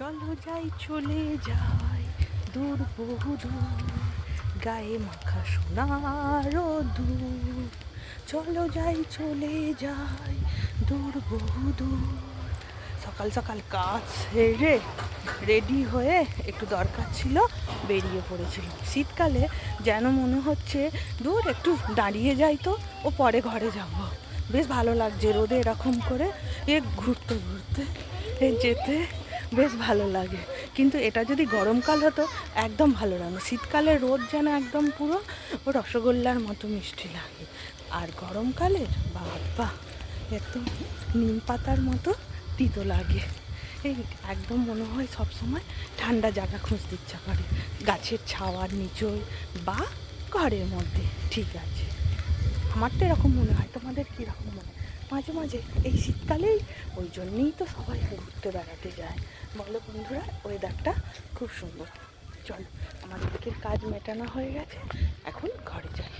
চলো যাই চলে যাই দূর বহু দূর, গায়ে মাখা সোনার দূর। চলো যাই চলে যাই দূর বহু দূর। সকাল সকাল কাজ সেরে রেডি হয়ে একটু দরকার ছিল, বেরিয়ে পড়েছিলাম। শীতকালে যেন মনে হচ্ছে দূর একটু দাঁড়িয়ে যাই তো, ও পরে ঘরে যাব। বেশ ভালো লাগছে রোদে এরকম করে ঘুরতে ঘুরতে যেতে, বেশ ভালো লাগে। কিন্তু এটা যদি গরমকাল হতো একদম ভালো লাগে। শীতকালে রোদ যেন একদম পুরো রসগোল্লার মতো মিষ্টি লাগে, আর গরমকালের বাবা এত নিম পাতার মতো তিতো লাগে। এই একদম মনে হয় সবসময় ঠান্ডা জায়গা খুঁজতে ইচ্ছা করে, গাছের ছাওয়ার নিচয় বা ঘরের মধ্যে। ঠিক আছে, আমার তো এরকম মনে হয়, তোমাদের কীরকম মনে হয়? মাঝে মাঝে এই শীতকালেই ওই জন্যেই তো সবাই ঘুরতে বেড়াতে যায়, বলো বন্ধুরা? ওয়েদারটা খুব সুন্দর। চলো, আমাদের দিকের কাজ মেটানো হয়ে গেছে, এখন ঘরে যাই।